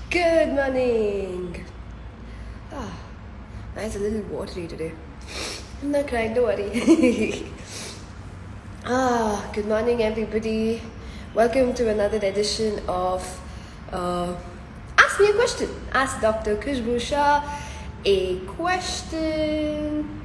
Good morning. Ah, Mine's a little watery today. I'm not crying, don't worry. Good morning, everybody. Welcome to another edition of Ask Me a Question. Ask Dr. Khushbu Shah a question.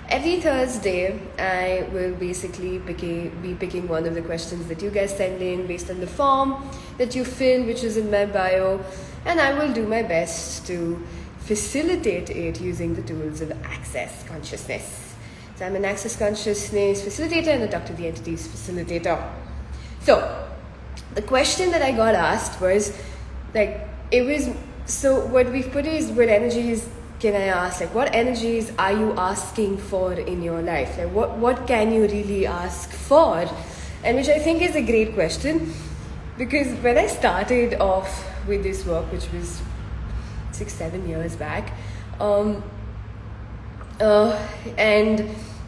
Every Thursday, I will basically be picking one of the questions that you guys send in based on the form that you fill, which is in my bio, and I will do my best to facilitate it using the tools of Access Consciousness. So I'm an Access Consciousness facilitator and a Talk to the Entities facilitator. So the question that I got asked was so what we've put is, what energies can I ask? Like, what energies are you asking for in your life? Like, what can you really ask for? And which I think is a great question, because when I started off with this work, which was 6-7 years back, and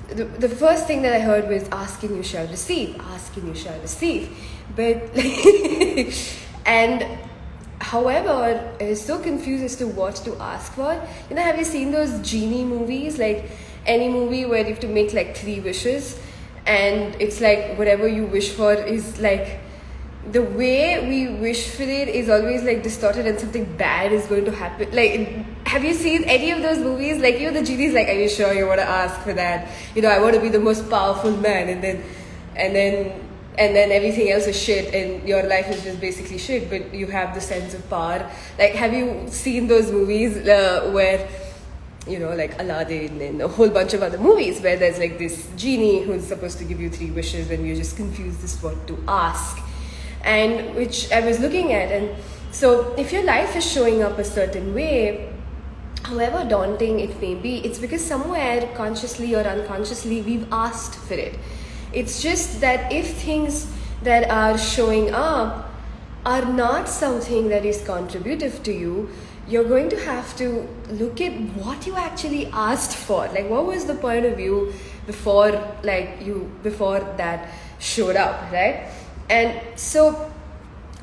the first thing that I heard was, asking you shall receive, asking you shall receive. But and however, I was so confused as to what to ask for. Have you seen those genie movies? Like, any movie where you have to make like 3 wishes, and it's like whatever you wish for is like, the way we wish for it is always like distorted, and something bad is going to happen. Like, have you seen any of those movies? Like, the genie's like, are you sure you want to ask for that? I want to be the most powerful man, and then everything else is shit, and your life is just basically shit, but you have the sense of power. Like, have you seen those movies where, like Aladdin and a whole bunch of other movies where there's like this genie who's supposed to give you 3 wishes, and you're just confused as what to ask? And which I was looking at. And so if your life is showing up a certain way, however daunting it may be, it's because somewhere, consciously or unconsciously, we've asked for it. It's just that if things that are showing up are not something that is contributive to you, you're going to have to look at what you actually asked for. Like, what was the point of view before that showed up, right? And so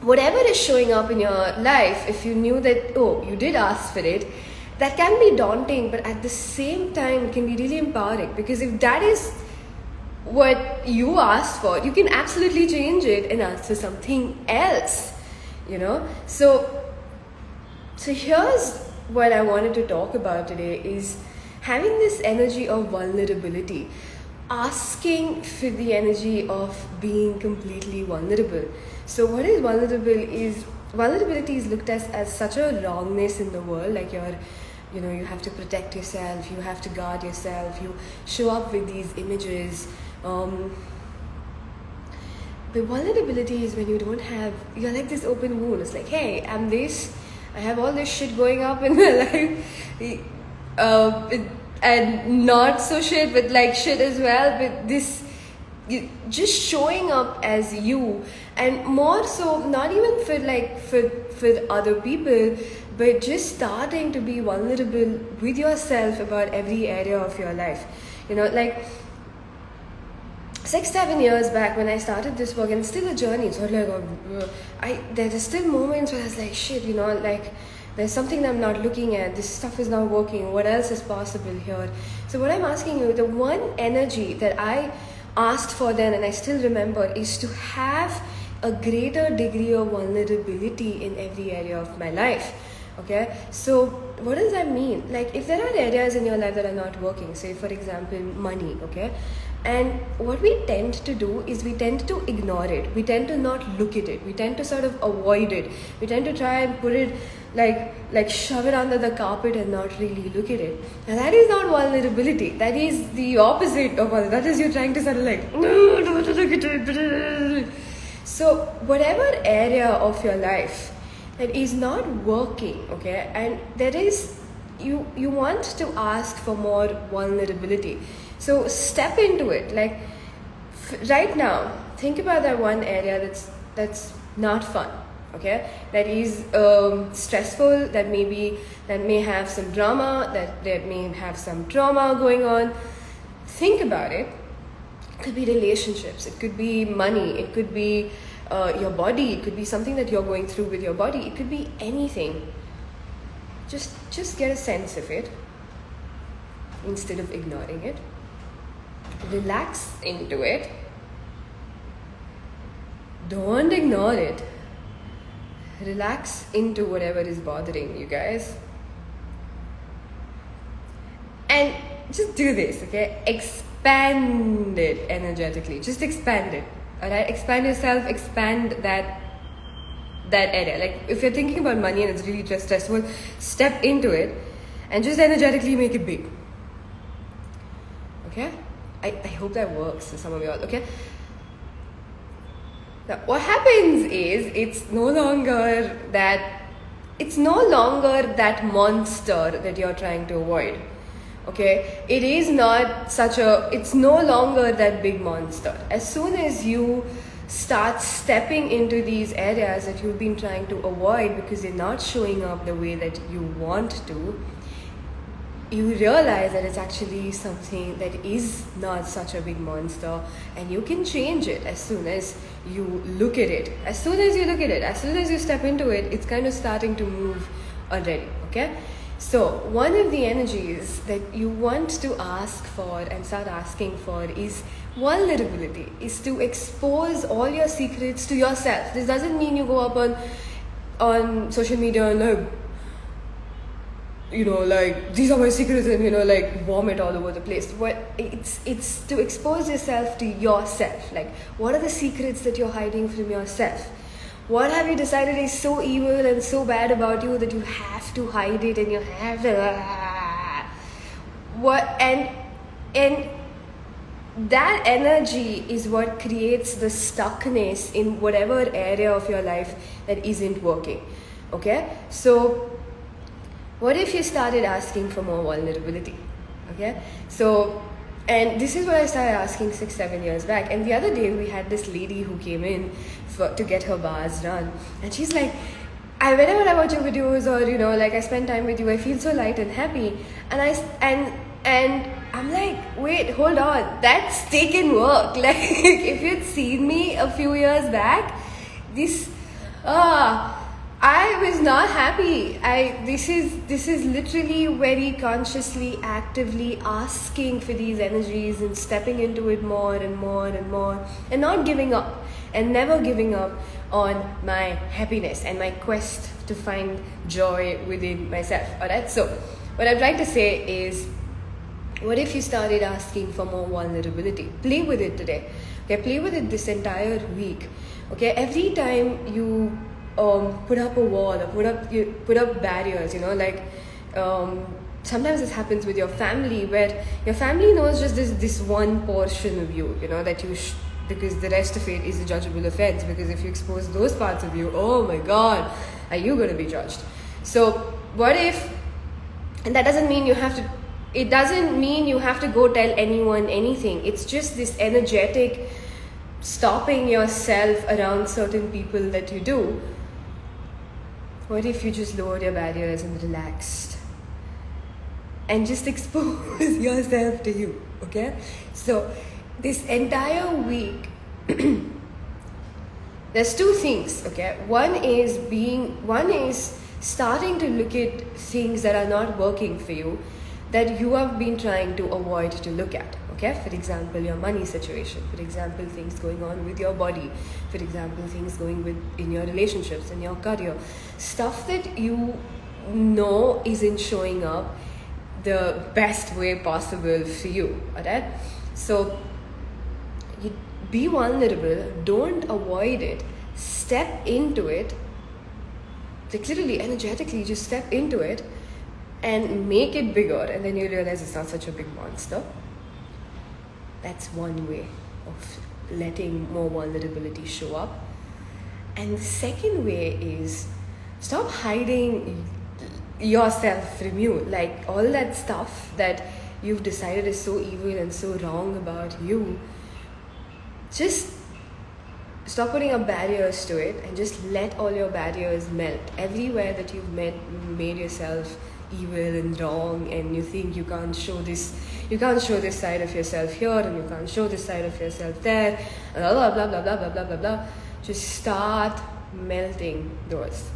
whatever is showing up in your life, if you knew that, you did ask for it, that can be daunting, but at the same time it can be really empowering, because if that is what you asked for, you can absolutely change it and ask for something else. So here's what I wanted to talk about today, is having this energy of vulnerability, asking for the energy of being completely vulnerable. So what is vulnerability is looked at as such a wrongness in the world. Like, you have to protect yourself, you have to guard yourself, you show up with these images. But vulnerability is when you're like this open wound. It's like, hey, I have all this shit going up in my life, and not so shit, but like shit as well. But just showing up as you, and more so, not even for other people, but just starting to be vulnerable with yourself about every area of your life. Like 6-7 years back when I started this work, and it's still a journey. So there's still moments where I was like, shit, like, there's something that I'm not looking at. This stuff is not working. What else is possible here? So what I'm asking you, the one energy that I asked for then, and I still remember, is to have a greater degree of vulnerability in every area of my life. Okay, so what does that mean? Like, if there are areas in your life that are not working, say for example money, okay, and what we tend to do is we tend to ignore it, we tend to not look at it, we tend to sort of avoid it, we tend to try and put it like shove it under the carpet and not really look at it. And that is not vulnerability. That is the opposite of vulnerability. That is you trying to sort of like, no, don't look at it. So whatever area of your life that is not working, okay, and there is, you want to ask for more vulnerability. So step into it. Like, right now, think about that one area that's not fun, okay, that is stressful, that may have some drama, that may have some trauma going on. Think about it. It could be relationships, it could be money, it could be your body. It could be something that you're going through with your body. It could be anything. Just get a sense of it instead of ignoring it. Relax into it. Don't ignore it. Relax into whatever is bothering you guys. And just do this, okay? Expand it energetically. Just expand it. Alright? Expand yourself, expand that area. Like if you're thinking about money and it's really just stressful, step into it and just energetically make it big. Okay? I hope that works for some of y'all, okay? Now, what happens is it's no longer that monster that you're trying to avoid. Okay? It's no longer that big monster. As soon as you start stepping into these areas that you've been trying to avoid because they're not showing up the way that you want to, you realize that it's actually something that is not such a big monster, and you can change it as soon as you look at it. As soon as you step into it, it's kind of starting to move already, okay? So one of the energies that you want to ask for and start asking for is vulnerability, is to expose all your secrets to yourself. This doesn't mean you go up on social media and like, these are my secrets and, like, vomit all over the place. It's to expose yourself to yourself. Like, what are the secrets that you're hiding from yourself? What have you decided is so evil and so bad about you that you have to hide it and you have to... And that energy is what creates the stuckness in whatever area of your life that isn't working. Okay? So what if you started asking for more vulnerability? Okay? So, and this is what I started asking 6-7 years back. And the other day we had this lady who came in to get her bars done. And she's like, whenever I watch your videos or, like I spend time with you, I feel so light and happy. And I'm like, wait, hold on. That's taken work. Like, if you'd seen me a few years back, I was not happy. This is literally very consciously, actively asking for these energies and stepping into it more and more and more, and not giving up and never giving up on my happiness and my quest to find joy within myself. Alright, so what I'm trying to say is, what if you started asking for more vulnerability? Play with it today. Okay, play with it this entire week. Okay, every time you put up a wall or put up barriers, sometimes this happens with your family, where your family knows just this one portion of you, that you because the rest of it is a judgeable offense, because if you expose those parts of you, oh my god, are you going to be judged? So what if, and that doesn't mean you have to go tell anyone anything. It's just this energetic stopping yourself around certain people that you do. What if you just lowered your barriers and relaxed and just expose yourself to you, okay? So this entire week, there's two things, okay? One is starting to look at things that are not working for you, that you have been trying to avoid to look at. Okay, for example, your money situation, for example, things going on with your body, for example, things going in your relationships, in your career, stuff that you know isn't showing up the best way possible for you. Alright, so you be vulnerable, don't avoid it, step into it, like literally energetically just step into it and make it bigger, and then you realize it's not such a big monster. That's one way of letting more vulnerability show up. And the second way is stop hiding yourself from you. Like all that stuff that you've decided is so evil and so wrong about you, just stop putting up barriers to it and just let all your barriers melt. Everywhere that you've made yourself evil and wrong, and you think you can't show this side of yourself here, and you can't show this side of yourself there, blah blah blah blah blah blah blah blah blah. just start melting those.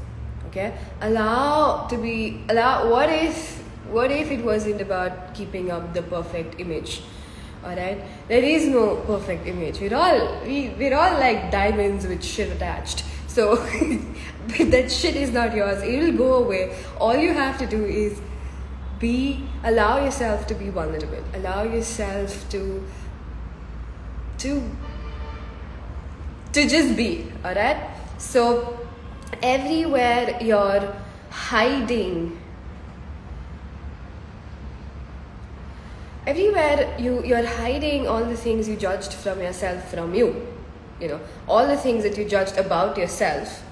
Okay, what if it wasn't about keeping up the perfect image? All right, there is no perfect image. We're all like diamonds with shit attached. So that shit is not yours. It will go away. All you have to do is allow yourself to be vulnerable. Allow yourself to just be. All right. So everywhere you're hiding, you're hiding all the things you judged from yourself from you. All the things that you judged about yourself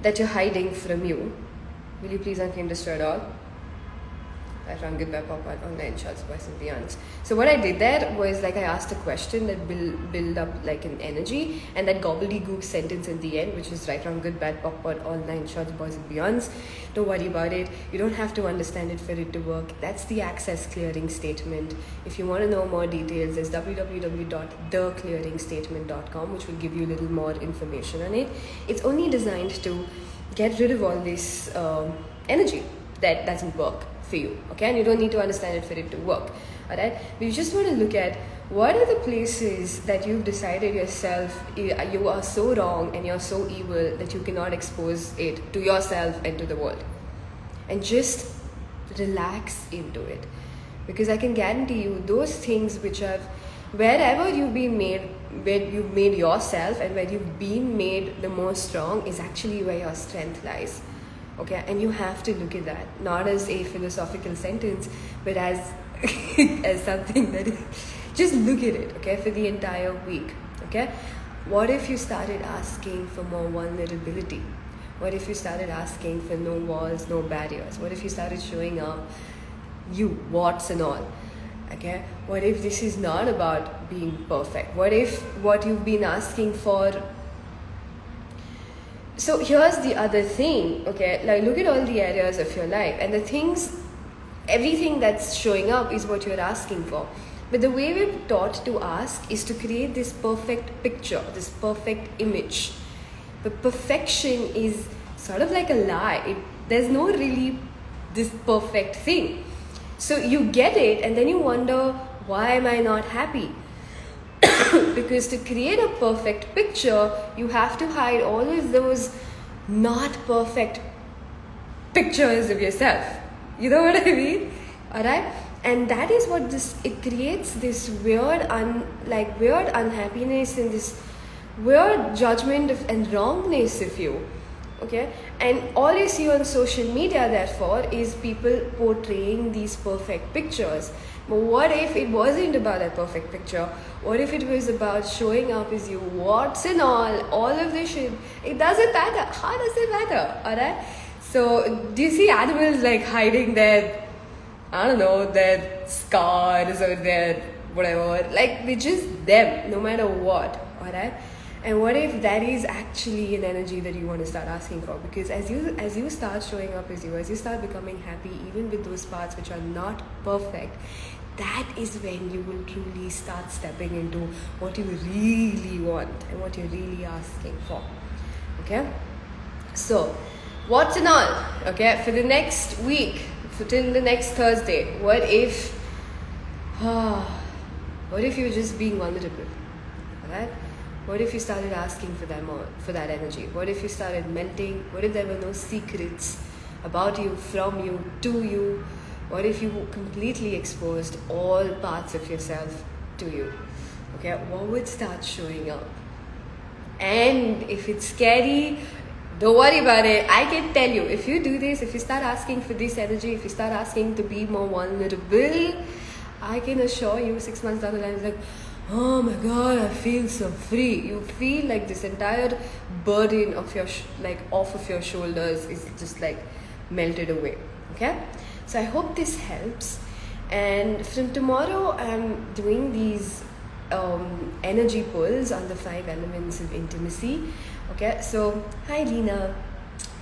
that you're hiding from you. Will you please unclaim destroy it all? I run Goodbye Pop Art Online Shots, Boys and Beyonds. So what I did there was I asked a question that build up like an energy, and that gobbledygook sentence at the end, which is right wrong good bad pop art online shots boys and beyonds. Don't worry about it. You don't have to understand it for it to work. That's the access clearing statement. If you want to know more details, there's www.theclearingstatement.com, which will give you a little more information on it. It's only designed to get rid of all this energy that doesn't work for you, okay? And you don't need to understand it for it to work, all right? But you just want to look at what are the places that you've decided yourself you are so wrong and you're so evil that you cannot expose it to yourself and to the world, and just relax into it. Because I can guarantee you, those things which have, wherever you've been made, where you've made yourself and where you've been made the most strong, is actually where your strength lies. Okay, and you have to look at that not as a philosophical sentence, but as as something that just look at it, okay, for the entire week. Okay, what if you started asking for more vulnerability? What if you started asking for no walls, no barriers? What if you started showing up you, warts and all? Okay, what if this is not about being perfect? What if what you've been asking for? So here's the other thing, okay, look at all the areas of your life, and the things, everything that's showing up is what you're asking for. But the way we're taught to ask is to create this perfect picture, this perfect image. But perfection is sort of like a lie. There's no really this perfect thing. So you get it, and then you wonder, why am I not happy? Because to create a perfect picture, you have to hide all of those not perfect pictures of yourself. You know what I mean? Alright? And that is what it creates this weird unhappiness and this weird judgment and wrongness of you. Okay? And all you see on social media, therefore, is people portraying these perfect pictures. But what if it wasn't about a perfect picture? What if it was about showing up as you, warts and all of this shit? It doesn't matter. How does it matter? Alright? So, do you see animals hiding their, I don't know, their scars or their whatever? They're just them, no matter what. Alright? And what if that is actually an energy that you want to start asking for? Because as you start showing up as you, as you start becoming happy, even with those parts which are not perfect, that is when you will truly start stepping into what you really want and what you're really asking for. Okay? So, what's in all? Okay, for the next week, till the next Thursday, what if you're just being vulnerable? Alright? What if you started asking for that energy? What if you started melting? What if there were no secrets about you, from you, to you? What if you completely exposed all parts of yourself to you? Okay, what would start showing up? And if it's scary, don't worry about it. I can tell you, if you do this, if you start asking for this energy, if you start asking to be more vulnerable, I can assure you 6 months down the line, it's like, oh my god, I feel so free. You feel like this entire burden of your off of your shoulders is just melted away. Okay, so I hope this helps. And from tomorrow, I'm doing these energy pulls on the 5 elements of intimacy. Okay, so hi Lena,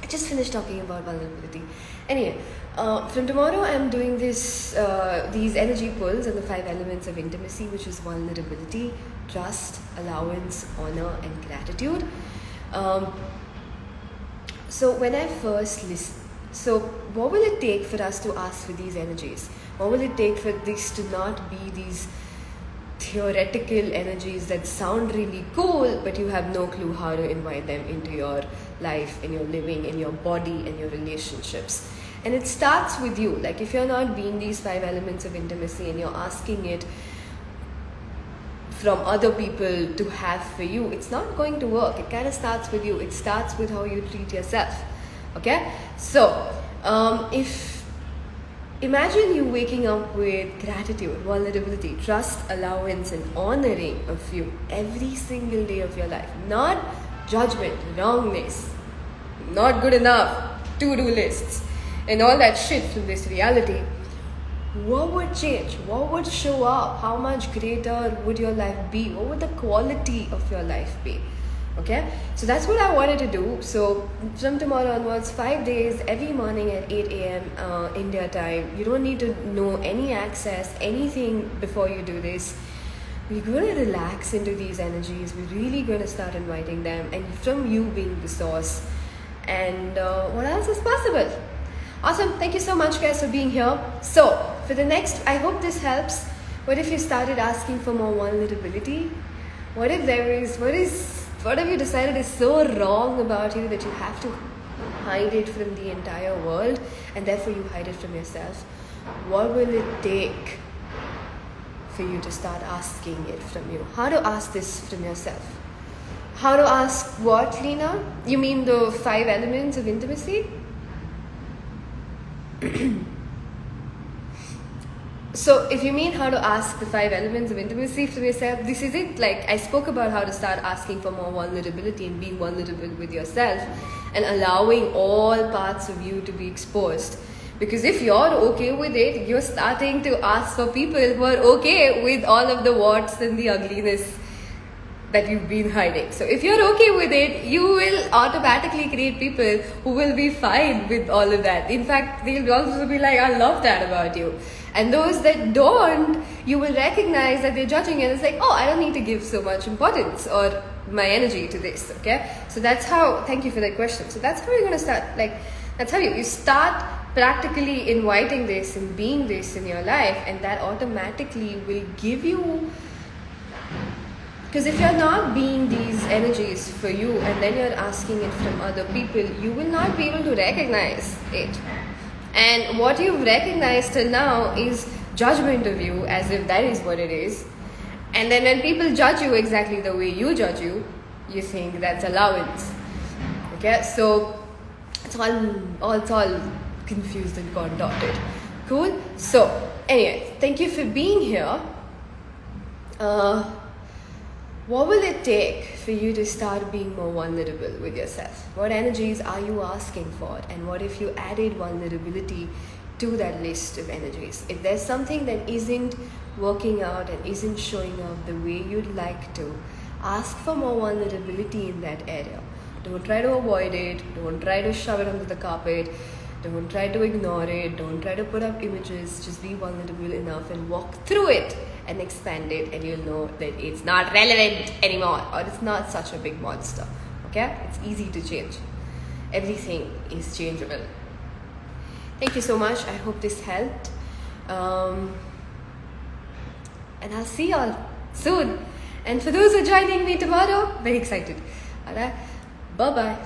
I just finished talking about vulnerability. Anyway, from tomorrow I'm doing these energy pulls on the 5 elements of intimacy, which is vulnerability, trust, allowance, honor, and gratitude. So when I first listened, so what will it take for us to ask for these energies? What will it take for this to not be these theoretical energies that sound really cool, but you have no clue how to invite them into your life, in your living, in your body, and your relationships? And it starts with you. Like, if you're not being these 5 elements of intimacy and you're asking it from other people to have for you, it's not going to work. It kind of starts with you. It starts with how you treat yourself. Okay? So, if imagine you waking up with gratitude, vulnerability, trust, allowance, and honoring of you every single day of your life. Not judgment, wrongness, not good enough, to-do lists, and all that shit from this reality. What would change? What would show up? How much greater would your life be? What would the quality of your life be? Okay, so that's what I wanted to do. So from tomorrow onwards, 5 days, every morning at 8 a.m. India time. You don't need to know any access, anything before you do this. We're going to relax into these energies. We're really going to start inviting them, and from you being the source. And what else is possible? Awesome. Thank you so much, guys, for being here. So for the next, I hope this helps. What if you started asking for more vulnerability? What if what have you decided is so wrong about you that you have to hide it from the entire world, and therefore you hide it from yourself? What will it take for you to start asking it from you? How to ask this from yourself? How to ask what, Lena? You mean the 5 elements of intimacy? So if you mean how to ask the 5 elements of intimacy from yourself, this is it. Like, I spoke about how to start asking for more vulnerability and being vulnerable with yourself and allowing all parts of you to be exposed. Because if you're okay with it, you're starting to ask for people who are okay with all of the warts and the ugliness that you've been hiding. So if you're okay with it, you will automatically create people who will be fine with all of that. In fact, they'll also be like, I love that about you. And those that don't, you will recognize that they're judging, and it's like, oh, I don't need to give so much importance or my energy to this. Okay, so that's how, thank you for that question. So that's how you're going to start. Like, that's how you start practically inviting this and being this in your life, and that automatically will give you. Because if you're not being these energies for you and then you're asking it from other people, you will not be able to recognize it. And what you've recognized till now is judgment of you, as if that is what it is. And then when people judge you exactly the way you judge you, you think that's allowance. Okay, so it's all confused and contorted. Cool? So, anyway, thank you for being here. What will it take for you to start being more vulnerable with yourself? What energies are you asking for? And what if you added vulnerability to that list of energies? If there's something that isn't working out and isn't showing up the way you'd like to, ask for more vulnerability in that area. Don't try to avoid it. Don't try to shove it under the carpet. Don't try to ignore it. Don't try to put up images. Just be vulnerable enough and walk through it and expand it, and you'll know that it's not relevant anymore, or it's not such a big monster. Okay? It's easy to change. Everything is changeable. Thank you so much. I hope this helped. And I'll see y'all soon. And for those who are joining me tomorrow, very excited. Alright? Bye-bye.